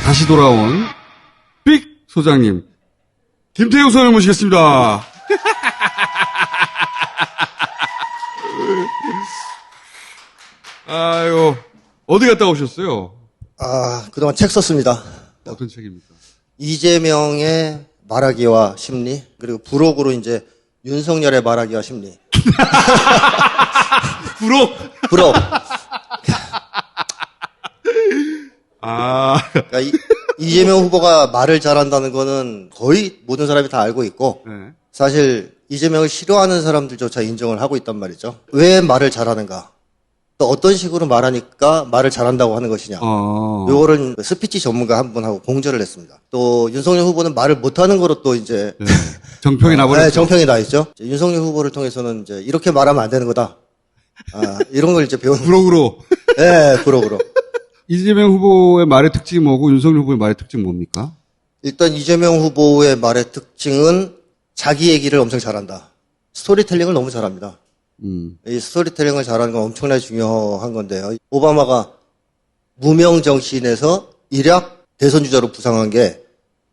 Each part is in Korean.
다시 돌아온 삑 소장님 김태형 소장을 모시겠습니다. 아유, 어디 갔다 오셨어요? 그동안 책 썼습니다. 어떤 책입니까? 이재명의 말하기와 심리, 그리고 부록으로 이제 윤석열의 말하기와 심리. 부록. 그러니까 이재명 후보가 말을 잘한다는 거는 거의 모든 사람이 다 알고 있고, 네. 사실 이재명을 싫어하는 사람들조차 인정을 하고 있단 말이죠. 왜 말을 잘하는가? 또 어떤 식으로 말하니까 말을 잘한다고 하는 것이냐. 요거를 스피치 전문가 한 분하고 공조를 했습니다. 또 윤석열 후보는 말을 못하는 거로 또 이제 네. 정평이 나버렸죠. 네, 정평이 나 있죠. 윤석열 후보를 통해서는 이제 이렇게 말하면 안 되는 거다. 이런 걸 이제 배우는. 부록으로. 네, 부록으로. 이재명 후보의 말의 특징이 뭐고 윤석열 후보의 말의 특징이 뭡니까? 일단 이재명 후보의 말의 특징은 자기 얘기를 엄청 잘한다. 스토리텔링을 너무 잘합니다. 이 스토리텔링을 잘하는 건 엄청나게 중요한 건데요. 오바마가 무명 정치인에서 일약 대선 주자로 부상한 게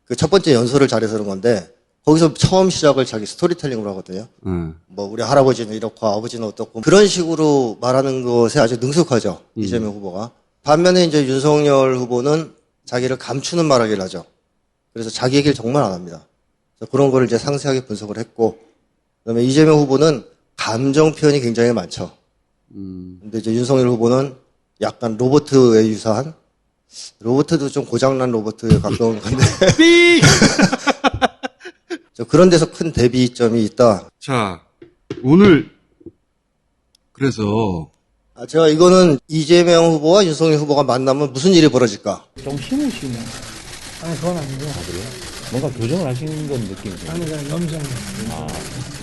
그 첫 번째 연설을 잘해서 그런 건데 거기서 처음 시작을 자기 스토리텔링으로 하거든요. 뭐 우리 할아버지는 이렇고 아버지는 어떻고 그런 식으로 말하는 것에 아주 능숙하죠. 이재명 후보가. 반면에 이제 윤석열 후보는 자기를 감추는 말하기를 하죠. 그래서 자기 얘기를 정말 안 합니다. 그래서 그런 거를 이제 상세하게 분석을 했고, 그다음에 이재명 후보는 감정 표현이 굉장히 많죠. 근데 이제 윤석열 후보는 약간 로버트에 유사한, 로버트도 좀 고장난 로버트에 가까운 건데. 삑! 그런 데서 큰 대비점이 있다. 자, 오늘, 그래서. 제가 이거는 이재명 후보와 윤석열 후보가 만나면 무슨 일이 벌어질까? 좀 심으시네. 아니, 그건 아니고. 그래요? 뭔가 교정을 하시는 건 느낌이 들어요. 아니, 그냥 염색만.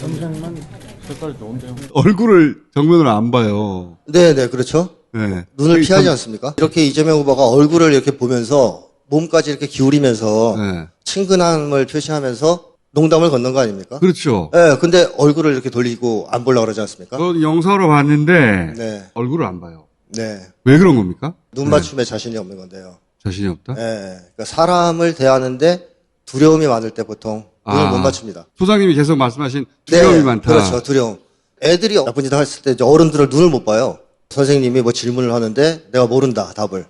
염색만. 색깔 좋은데요? 얼굴을 정면으로 안 봐요. 네네, 그렇죠. 네. 눈을 피하지 않습니까? 이렇게 이재명 후보가 얼굴을 이렇게 보면서 몸까지 이렇게 기울이면서 네. 친근함을 표시하면서 농담을 건넌 거 아닙니까? 그렇죠. 네, 근데 얼굴을 이렇게 돌리고 안 보려고 그러지 않습니까? 그 영상으로 봤는데 네. 얼굴을 안 봐요. 네. 왜 그런 겁니까? 눈 맞춤에 자신이 없는 건데요. 자신이 없다? 네. 그러니까 사람을 대하는데 두려움이 많을 때 보통 눈을 못 맞춥니다. 소장님이 계속 말씀하신 두려움이 네, 많다. 그렇죠. 두려움. 애들이 나쁜 짓을 했을 때 이제 어른들을 눈을 못 봐요. 선생님이 뭐 질문을 하는데 내가 모른다, 답을.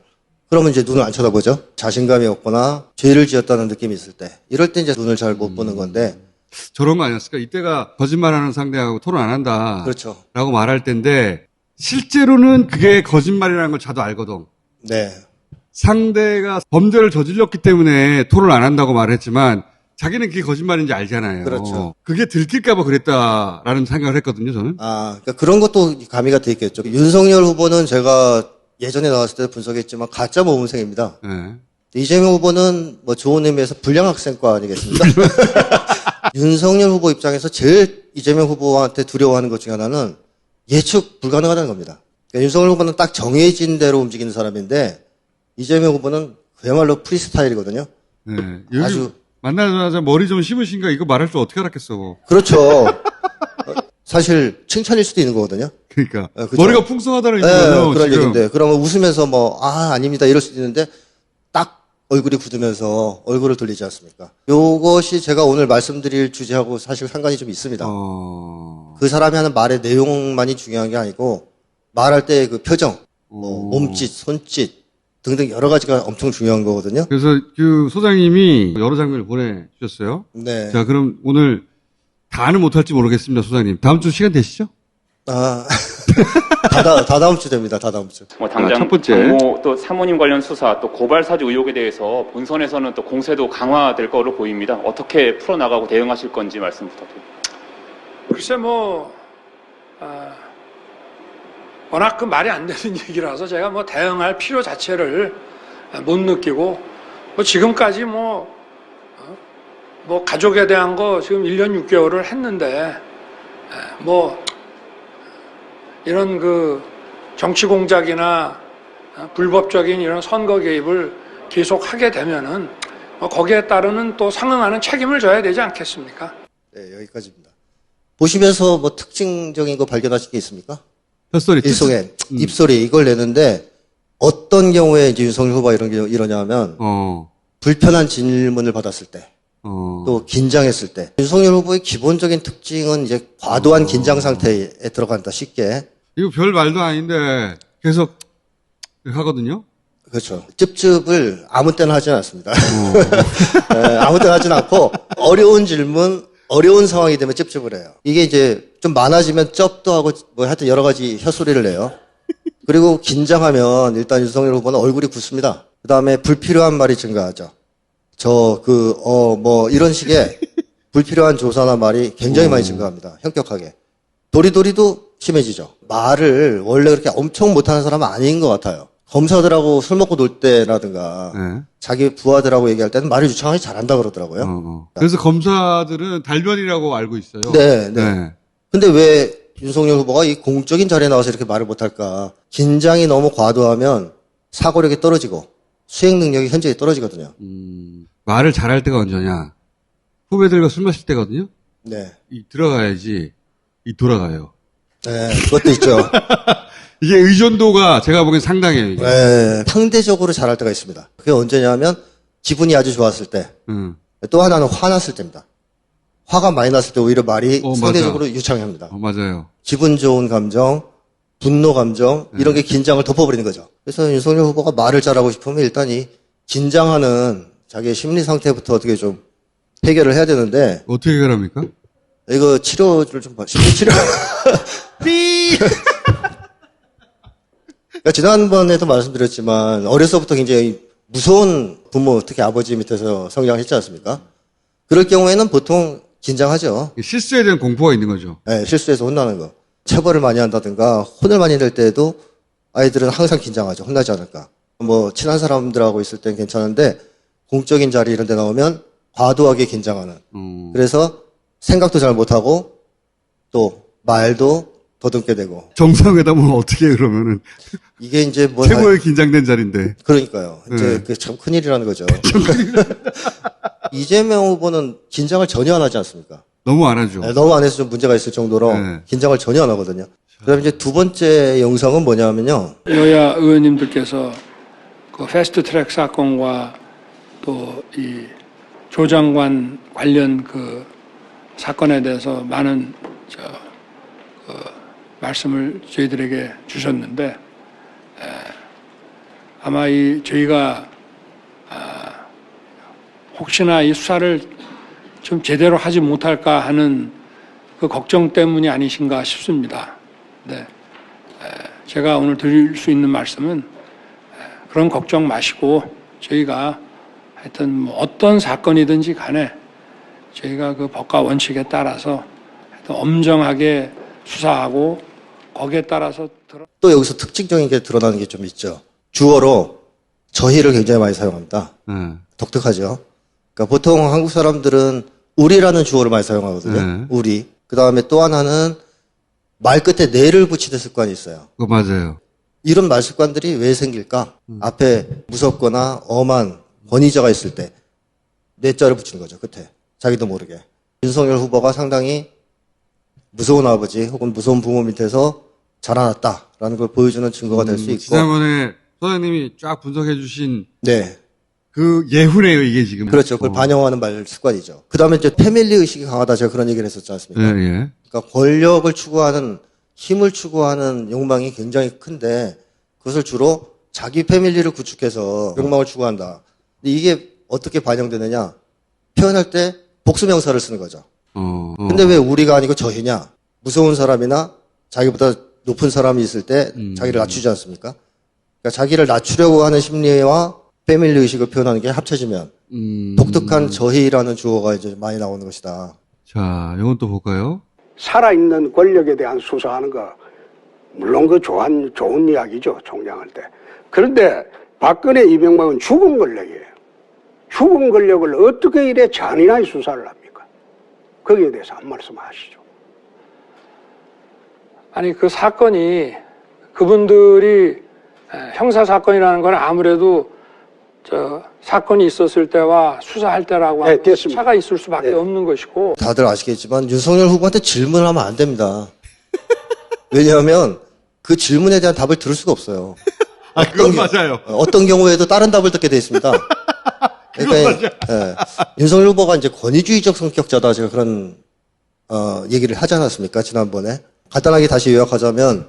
그러면 이제 눈을 안 쳐다보죠. 자신감이 없거나 죄를 지었다는 느낌이 있을 때. 이럴 때 이제 눈을 잘 못 보는 건데. 저런 거 아니었을까? 이때가 거짓말하는 상대하고 토론 안 한다. 그렇죠. 라고 말할 때인데 실제로는 그게 거짓말이라는 걸 자도 알거든. 네. 상대가 범죄를 저질렀기 때문에 토론을 안 한다고 말했지만 자기는 그게 거짓말인지 알잖아요. 그렇죠. 그게 들킬까봐 그랬다라는 생각을 했거든요, 저는. 그러니까 그런 것도 가미가 돼 있겠죠. 윤석열 후보는 제가 예전에 나왔을 때 분석했지만 가짜 모범생입니다. 네. 이재명 후보는 뭐 좋은 의미에서 불량 학생과 아니겠습니까? 윤석열 후보 입장에서 제일 이재명 후보한테 두려워하는 것 중에 하나는 예측 불가능하다는 겁니다. 그러니까 윤석열 후보는 딱 정해진 대로 움직이는 사람인데 이재명 후보는 그야말로 프리스타일이거든요. 네. 여기 아주 만나자마자 머리 좀 심으신가 이거 말할 줄 어떻게 알았겠어. 그렇죠. 사실 칭찬일 수도 있는 거거든요. 그러니까 그죠? 머리가 풍성하다는 네, 얘기잖아요. 그런 지금. 얘기인데 그러면 웃으면서 뭐 아닙니다 이럴 수도 있는데 딱 얼굴이 굳으면서 얼굴을 돌리지 않습니까? 요것이 제가 오늘 말씀드릴 주제하고 사실 상관이 좀 있습니다. 그 사람이 하는 말의 내용만이 중요한 게 아니고 말할 때의 그 표정, 뭐 몸짓, 손짓 등등 여러 가지가 엄청 중요한 거거든요. 그래서 그 소장님이 여러 장면을 보내주셨어요. 네. 자, 그럼 오늘 다는 못할지 모르겠습니다, 소장님. 다음 주 시간 되시죠? 다 다음 주 됩니다. 다 다음 주. 뭐 당장 첫 번째. 정모 또 사모님 관련 수사 또 고발 사주 의혹에 대해서 본선에서는 또 공세도 강화될 거로 보입니다. 어떻게 풀어나가고 대응하실 건지 말씀 부탁드립니다. 글쎄 워낙 그 말이 안 되는 얘기라서 제가 뭐 대응할 필요 자체를 못 느끼고 뭐 지금까지 뭐 가족에 대한 거 지금 1년 6개월을 했는데 뭐 이런 그 정치 공작이나 불법적인 이런 선거 개입을 계속 하게 되면은 거기에 따르는 또 상응하는 책임을 져야 되지 않겠습니까? 네, 여기까지입니다. 보시면서 뭐 특징적인 거 발견하신 게 있습니까? 헛소리. 입소리 이걸 내는데 어떤 경우에 이제 윤석열 후보가 이러냐면 불편한 질문을 받았을 때, 또 긴장했을 때. 윤석열 후보의 기본적인 특징은 이제 과도한 긴장 상태에 들어간다, 쉽게. 이거 별 말도 아닌데 계속 하거든요. 그렇죠. 찝찝을 아무 때나 하지는 않습니다. 네, 아무 때나 하지는 않고 어려운 질문, 어려운 상황이 되면 찝찝을 해요. 이게 이제 좀 많아지면 쩝도 하고 뭐 하여튼 여러 가지 혀소리를 내요. 그리고 긴장하면 일단 윤석열 후보는 얼굴이 굳습니다. 그 다음에 불필요한 말이 증가하죠. 뭐 이런 식의 불필요한 조사나 말이 굉장히 많이 증가합니다. 현격하게. 도리도리도 심해지죠. 말을 원래 그렇게 엄청 못하는 사람은 아닌 것 같아요. 검사들하고 술 먹고 놀 때라든가 네. 자기 부하들하고 얘기할 때는 말을 유창하게 잘한다 그러더라고요. 그래서 검사들은 달변이라고 알고 있어요. 네. 근데 왜 윤석열 후보가 이 공적인 자리에 나와서 이렇게 말을 못할까? 긴장이 너무 과도하면 사고력이 떨어지고 수행 능력이 현저히 떨어지거든요. 말을 잘할 때가 언제냐? 후배들과 술 마실 때거든요. 네. 들어가야지 돌아가요. 네, 그것도 있죠. 이게 의존도가 제가 보기엔 상당해요. 이게. 네, 상대적으로 잘할 때가 있습니다. 그게 언제냐면 기분이 아주 좋았을 때, 또 하나는 화났을 때입니다. 화가 많이 났을 때 오히려 말이 상대적으로 유창합니다. 맞아요. 기분 좋은 감정, 분노 감정 이런 게 긴장을 덮어버리는 거죠. 그래서 윤석열 후보가 말을 잘하고 싶으면 일단 이 긴장하는 자기의 심리 상태부터 어떻게 좀 해결을 해야 되는데 어떻게 해결합니까? 이거 치료를 좀 봐. 심리 치료. 삐. 그러니까 지난번에도 말씀드렸지만 어려서부터 굉장히 무서운 부모, 특히 아버지 밑에서 성장했지 않습니까? 그럴 경우에는 보통 긴장하죠. 실수에 대한 공포가 있는 거죠. 네, 실수해서 혼나는 거. 체벌을 많이 한다든가 혼을 많이 낼 때에도 아이들은 항상 긴장하죠. 혼나지 않을까. 뭐 친한 사람들하고 있을 땐 괜찮은데 공적인 자리 이런 데 나오면 과도하게 긴장하는. 그래서 생각도 잘 못하고 또 말도 더듬게 되고. 정상회담은 어떻게 해, 그러면은? 이게 이제 뭐. 최고의 긴장된 자리인데. 그러니까요. 이제 그게 참 큰일이라는 거죠. 이재명 후보는 긴장을 전혀 안 하지 않습니까? 너무 안 하죠. 네, 너무 안 해서 좀 문제가 있을 정도로 긴장을 전혀 안 하거든요. 그 다음에 이제 두 번째 영상은 뭐냐면요. 여야 의원님들께서 그 패스트 트랙 사건과 또 이 조 장관 관련 그 사건에 대해서 많은 말씀을 저희들에게 주셨는데 아마 저희가 혹시나 이 수사를 좀 제대로 하지 못할까 하는 그 걱정 때문이 아니신가 싶습니다. 네. 제가 오늘 드릴 수 있는 말씀은 그런 걱정 마시고 저희가 하여튼 뭐 어떤 사건이든지 간에 저희가 그 법과 원칙에 따라서 하여튼 엄정하게 수사하고 거기에 따라서 또 여기서 특징적인 게 드러나는 게 좀 있죠. 주어로 저희를 굉장히 많이 사용합니다. 독특하죠. 그러니까 보통 한국 사람들은 우리라는 주어를 많이 사용하거든요. 우리. 그 다음에 또 하나는 말 끝에 내를 붙이는 습관이 있어요. 맞아요. 이런 말 습관들이 왜 생길까? 앞에 무섭거나 엄한 권위자가 있을 때 내자를 붙이는 거죠. 끝에. 자기도 모르게. 윤석열 후보가 상당히 무서운 아버지 혹은 무서운 부모 밑에서 자라났다라는 걸 보여주는 증거가 될 수 있고. 지난번에 소장님이 쫙 분석해 주신 네. 그 예후네요, 이게 지금. 그렇죠. 그걸 반영하는 말 습관이죠. 그 다음에 이제 패밀리 의식이 강하다. 제가 그런 얘기를 했었지 않습니까? 예. 그러니까 권력을 추구하는, 힘을 추구하는 욕망이 굉장히 큰데 그것을 주로 자기 패밀리를 구축해서 욕망을 추구한다. 근데 이게 어떻게 반영되느냐? 표현할 때 복수명사를 쓰는 거죠. 근데 왜 우리가 아니고 저희냐? 무서운 사람이나 자기보다 높은 사람이 있을 때 자기를 낮추지 않습니까? 그러니까 자기를 낮추려고 하는 심리와 패밀리 의식을 표현하는 게 합쳐지면 독특한 저희라는 주어가 이제 많이 나오는 것이다. 자, 이건 또 볼까요? 살아있는 권력에 대한 수사하는 거 물론 그 좋은 이야기죠. 총장할 때. 그런데 박근혜 이명박은 죽은 권력이에요. 죽은 권력을 어떻게 이래 잔인하게 수사를 합니까? 거기에 대해서 한 말씀 하시죠. 아니 그 사건이 그분들이 형사 사건이라는 건 아무래도 사건이 있었을 때와 수사할 때라고 네, 됐습니다. 차가 있을 수밖에 네. 없는 것이고. 다들 아시겠지만 윤석열 후보한테 질문을 하면 안 됩니다. 왜냐하면 그 질문에 대한 답을 들을 수가 없어요. 그건 맞아요. 어떤 경우에도 다른 답을 듣게 돼 있습니다. 그러니까 예, 윤석열 후보가 이제 권위주의적 성격자다 제가 그런 얘기를 하지 않았습니까? 지난번에. 간단하게 다시 요약하자면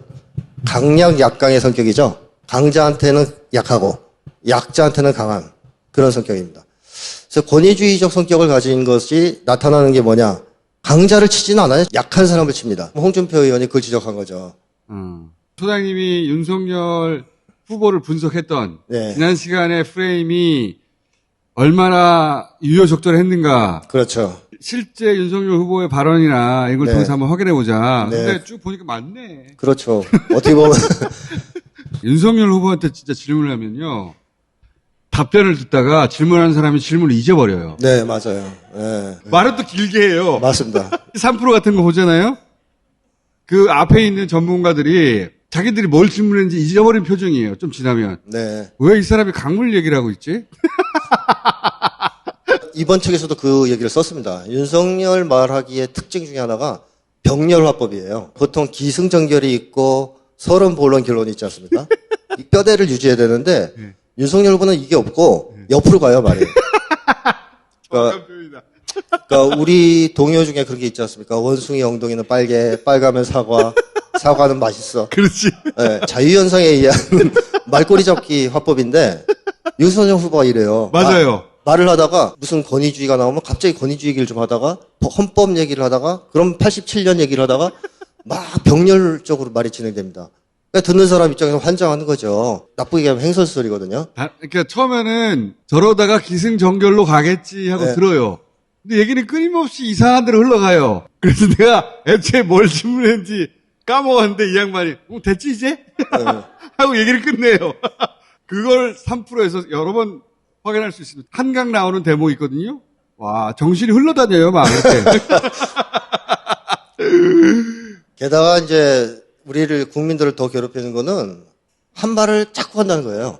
강약 약강의 성격이죠. 강자한테는 약하고 약자한테는 강한 그런 성격입니다. 그래서 권위주의적 성격을 가진 것이 나타나는 게 뭐냐? 강자를 치지는 않아요. 약한 사람을 칩니다. 홍준표 의원이 그걸 지적한 거죠. 소장님이 윤석열 후보를 분석했던 네. 지난 시간의 프레임이 얼마나 유효적절했는가. 그렇죠. 실제 윤석열 후보의 발언이나 이걸 네. 통해서 한번 확인해보자. 네. 근데 쭉 보니까 맞네. 그렇죠. 어떻게 보면 윤석열 후보한테 진짜 질문을 하면요. 답변을 듣다가 질문하는 사람이 질문을 잊어버려요. 네, 맞아요. 네. 말은 또 길게 해요. 맞습니다. 3% 같은 거 보잖아요. 그 앞에 있는 전문가들이 자기들이 뭘 질문했는지 잊어버린 표정이에요. 좀 지나면. 네. 왜 이 사람이 강물 얘기를 하고 있지? 이번 책에서도 그 얘기를 썼습니다. 윤석열 말하기의 특징 중에 하나가 병렬화법이에요. 보통 기승전결이 있고 서론 본론 결론이 있지 않습니까? 이 뼈대를 유지해야 되는데 윤석열 후보는 이게 없고 옆으로 가요, 말이. 그러니까 우리 동요 중에 그런 게 있지 않습니까? 원숭이 엉덩이는 빨개, 빨가면 사과, 사과는 맛있어. 그렇지. 네, 자유현상에 의한 말꼬리 잡기 화법인데 윤석열 후보가 이래요. 맞아요. 말을 하다가 무슨 권위주의가 나오면 갑자기 권위주의 얘기를 좀 하다가 헌법 얘기를 하다가 그럼 87년 얘기를 하다가 막 병렬적으로 말이 진행됩니다. 그러니까 듣는 사람 입장에서 환장하는 거죠. 나쁘게 하면 횡설수설이거든요. 그러니까 처음에는 저러다가 기승전결로 가겠지 하고 네. 들어요. 근데 얘기는 끊임없이 이상한 데로 흘러가요. 그래서 내가 애초에 뭘 질문했는지 까먹었는데 이 양반이 됐지 이제? 하고 얘기를 끝내요. 그걸 3%에서 여러 번 확인할 수 있습니다. 한강 나오는 대목이 있거든요. 와, 정신이 흘러다녀요, 막 이렇게. 게다가 이제 우리를 국민들을 더 괴롭히는 거는 한 말을 자꾸 한다는 거예요.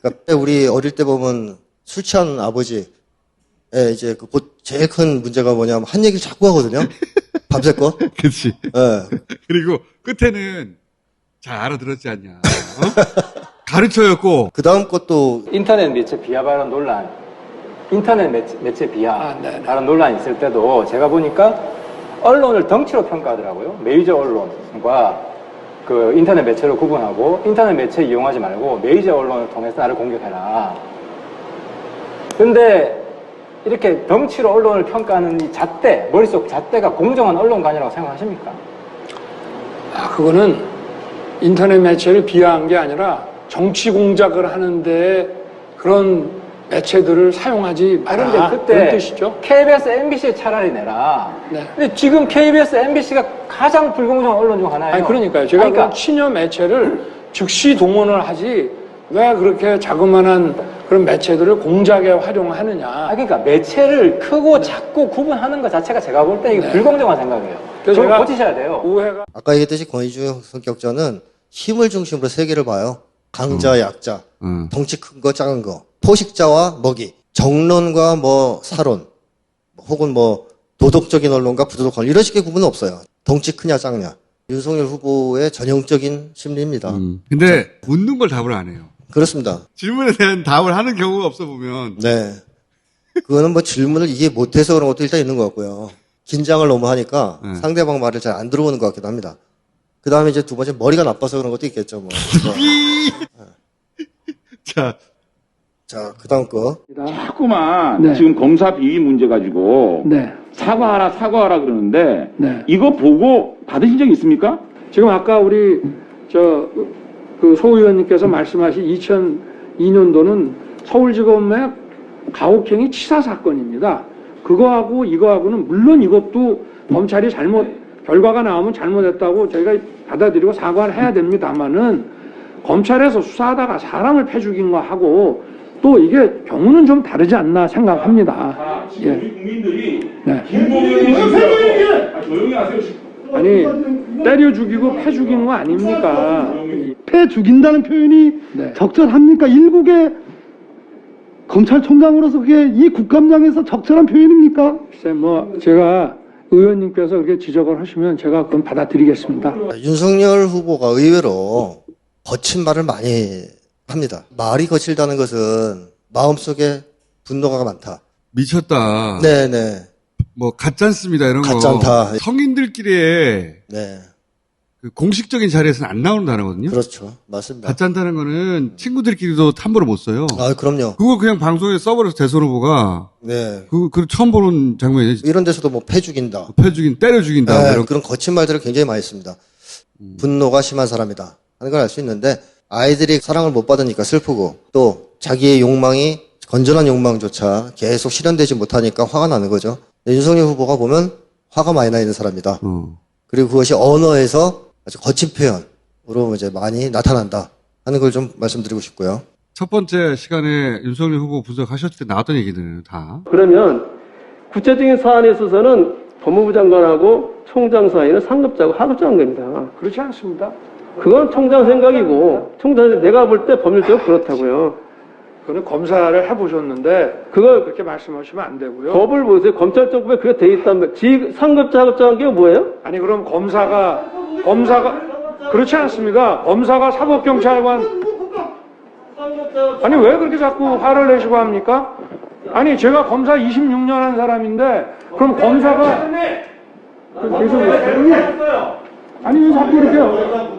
그러니까 우리 어릴 때 보면 술 취한 아버지, 예, 이제 그 제일 큰 문제가 뭐냐면 한 얘기를 자꾸 하거든요. 밤새껏. 그렇지. 예. 그리고 끝에는 잘 알아들었지 않냐. 어? 가르쳐였고. 그 다음 것도 인터넷 매체 비하 발언 논란, 인터넷 매체 비하 네네. 발언 논란이 있을 때도 제가 보니까 언론을 덩치로 평가하더라고요. 메이저 언론과 그 인터넷 매체를 구분하고 인터넷 매체 이용하지 말고 메이저 언론을 통해서 나를 공격해라. 근데 이렇게 덩치로 언론을 평가하는 이 잣대, 머릿속 잣대가 공정한 언론관이라고 생각하십니까? 그거는 인터넷 매체를 비하한 게 아니라 정치 공작을 하는데 그런 매체들을 사용하지 마라. 그런데 그때 그런 뜻이죠. KBS, MBC 차라리 내라. 네. 근데 지금 KBS, MBC가 가장 불공정한 언론 중 하나예요. 아니 그러니까요. 제가 그런 친여 매체를 즉시 동원을 하지 왜 그렇게 자그마한 그런 매체들을 공작에 활용하느냐. 그러니까 매체를 크고 작고 구분하는 것 자체가 제가 볼 때 이게 불공정한 생각이에요. 그래서 그걸 제가 고치셔야 돼요. 오해가 아까 얘기했듯이 권위주의 성격자는 힘을 중심으로 세계를 봐요. 강자, 약자, 덩치 큰 거, 작은 거, 포식자와 먹이, 정론과 뭐 사론, 혹은 뭐 도덕적인 언론과 부도덕 언론 이런 식의 구분은 없어요. 덩치 크냐 작냐. 윤석열 후보의 전형적인 심리입니다. 근데 묻는 걸 답을 안 해요. 그렇습니다. 질문에 대한 답을 하는 경우가 없어 보면. 네. 그거는 뭐 질문을 이해 못해서 그런 것도 일단 있는 것 같고요. 긴장을 너무 하니까 상대방 말을 잘 안 들어보는 것 같기도 합니다. 그 다음에 이제 두 번째 머리가 나빠서 그런 것도 있겠죠. 뭐. 자, 그 다음 거. 자꾸만 네. 지금 검사 비위 문제 가지고 네. 사과하라 그러는데 네. 이거 보고 받으신 적 있습니까? 지금 아까 우리 그 소 의원님께서 말씀하신 2002년도는 서울지검의 가혹행위 치사 사건입니다. 그거하고 이거하고는 물론 이것도 검찰이 결과가 나오면 잘못했다고 저희가 받아들이고 사과를 해야 됩니다만은 검찰에서 수사하다가 사람을 패 죽인 거 하고 또 이게 경우는 좀 다르지 않나 생각합니다. 지금 우리 국민들이 네. 김봉현이 조용히 하세요. 아니 때려 죽이고 패 죽인 거 아닙니까? 패 죽인다는 표현이 네. 적절합니까? 일국의 검찰총장으로서 그게 이 국감장에서 적절한 표현입니까? 글쎄 제가 의원님께서 그렇게 지적을 하시면 제가 그건 받아들이겠습니다. 윤석열 후보가 의외로 거친 말을 많이 합니다. 말이 거칠다는 것은 마음속에 분노가 많다. 미쳤다. 네네. 뭐 가짜습니다 이런 거. 가짜다. 성인들끼리의 네. 그 공식적인 자리에서는 안 나오는 단어거든요. 그렇죠. 맞습니다. 가짜다는 거는 친구들끼리도 함부로 못 써요. 아, 그럼요. 그거 그냥 방송에 써버려서 대선 후보가 네. 그 처음 보는 장면이에요. 이런 데서도 뭐 패 죽인다. 패 죽인, 때려 죽인다. 네, 이런. 그런 거친 말들을 굉장히 많이 씁니다. 분노가 심한 사람이다 하는 걸 알 수 있는데 아이들이 사랑을 못 받으니까 슬프고 또 자기의 욕망이 건전한 욕망조차 계속 실현되지 못하니까 화가 나는 거죠. 근데 윤석열 후보가 보면 화가 많이 나 있는 사람이다. 그리고 그것이 언어에서 아주 거친 표현으로 이제 많이 나타난다 하는 걸 좀 말씀드리고 싶고요. 첫 번째 시간에 윤석열 후보 분석하셨을 때 나왔던 얘기들은 다. 그러면 구체적인 사안에 있어서는 법무부 장관하고 총장 사이는 상급자고 하급자인 겁니다. 그렇지 않습니다. 그건 총장 생각이고 총장 내가 볼 때 법률적으로 그렇다고요. 그거는 검사를 해보셨는데 그걸 그렇게 말씀하시면 안 되고요. 법을 보세요. 검찰정법에 그게 돼 있다면 상급자 하급자한 게 뭐예요? 아니 그럼 검사가 그렇지 않습니다. 검사가 사법경찰관 아니 왜 그렇게 자꾸 화를 내시고 합니까? 아니 제가 검사 26년 한 사람인데 그럼 검사가 계속 아니 왜 자꾸 이렇게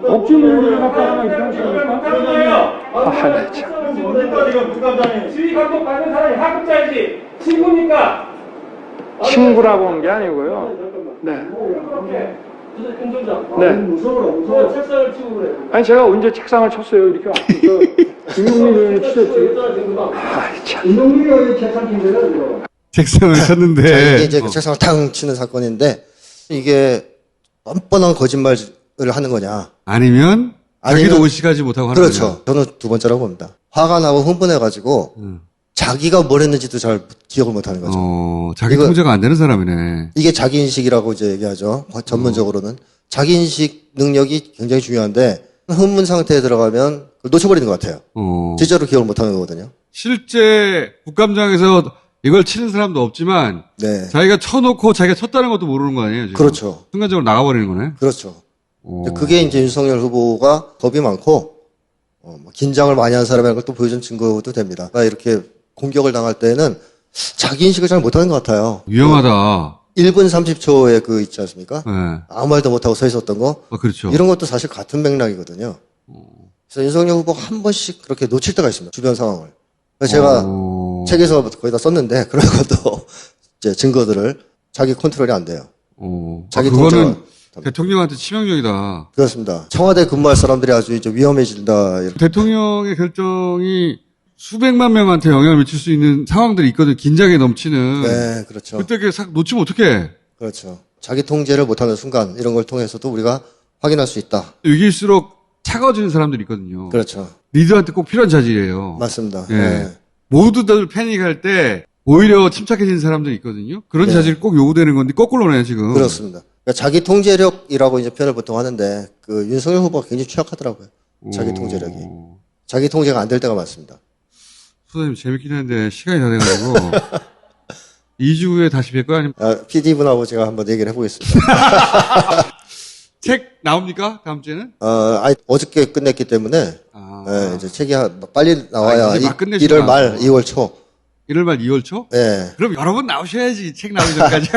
억지문제를 갖다가 이렇게 하십니까? 아, 참. 지휘감독 받는 사람이 하급자이지 친구니까 친구라고 한 게 아니고요. 네. 네. 책상을 치고 그래. 아니 제가 언제 책상을 쳤어요 이렇게 김용민 의원이 치셨지. 아이 참. 김용민 의원이 책상 친 거예요. 책상을 자, 쳤는데. 이게 이제 그 책상을 탕 치는 사건인데 이게 뻔뻔한 거짓말을 하는 거냐? 아니면 자기도 아니면- 의식하지 못하고 하는 그렇죠. 저는 두 번째라고 봅니다. 화가 나고 흥분해가지고 자기가 뭘 했는지도 잘 기억을 못하는 거죠. 자기 이거- 통제가 안 되는 사람이네. 이게 자기인식이라고 이제 얘기하죠. 전문적으로는. 자기인식 능력이 굉장히 중요한데 흥분 상태에 들어가면 그걸 놓쳐버리는 것 같아요. 진짜로 기억을 못하는 거거든요. 실제 국감장에서 이걸 치는 사람도 없지만 네. 자기가 쳐놓고 자기가 쳤다는 것도 모르는 거 아니에요? 지금? 그렇죠. 순간적으로 나가버리는 거네. 그렇죠. 그게 이제 윤석열 후보가 겁이 많고 뭐 긴장을 많이 한 사람이라는 걸 또 보여준 증거도 됩니다. 그러니까 이렇게 공격을 당할 때는 자기 인식을 잘 못하는 것 같아요. 위험하다. 1분 30초에 그 있지 않습니까? 네. 아무 말도 못하고 서 있었던 거. 그렇죠. 이런 것도 사실 같은 맥락이거든요. 그래서 윤석열 후보가 한 번씩 그렇게 놓칠 때가 있습니다. 주변 상황을. 그래서 제가 책에서 거의 다 썼는데 그런 것도 이제 증거들을 자기 컨트롤이 안 돼요. 자기 그거는 통제가- 대통령한테 치명적이다. 그렇습니다. 청와대 근무할 사람들이 아주 이제 위험해진다. 이렇게. 대통령의 결정이 수백만 명한테 영향을 미칠 수 있는 상황들이 있거든. 긴장에 넘치는. 네, 그렇죠. 그때 그 놓치면 어떡해. 그렇죠. 자기 통제를 못하는 순간 이런 걸 통해서도 우리가 확인할 수 있다. 위기일수록 차가워지는 사람들이 있거든요. 그렇죠. 리더한테 꼭 필요한 자질이에요. 맞습니다. 예. 네. 모두들 패닉할 때 오히려 침착해지는 사람들이 있거든요. 그런 네. 자질이 꼭 요구되는 건데 거꾸로네 지금. 그렇습니다. 그러니까 자기 통제력이라고 이제 표현을 보통 하는데 그 윤석열 후보가 굉장히 취약하더라고요. 자기 통제력이. 자기 통제가 안 될 때가 많습니다. 소장님 재밌긴 한데 시간이 다 돼가지고 2주 후에 다시 뵐 거야? 아니면 PD분하고 제가 한번 얘기를 해보겠습니다. 책 나옵니까? 다음 주에는? 어저께 끝냈기 때문에 네, 이제 책이 빨리 나와야 이제 막 끝내시구나. 1월 말, 2월 초. 1월 말 2월 초? 네. 그럼 여러 번 나오셔야지 책 나오기 전까지.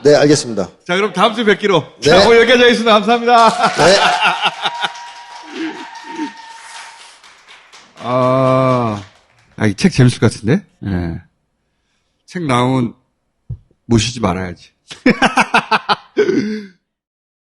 네, 알겠습니다. 자, 그럼 다음 주에 뵙기로. 네. 자, 오늘 여기까지 하겠습니다. 감사합니다. 네. 이 책 재밌을 것 같은데? 예. 책 나오면 모시지 말아야지.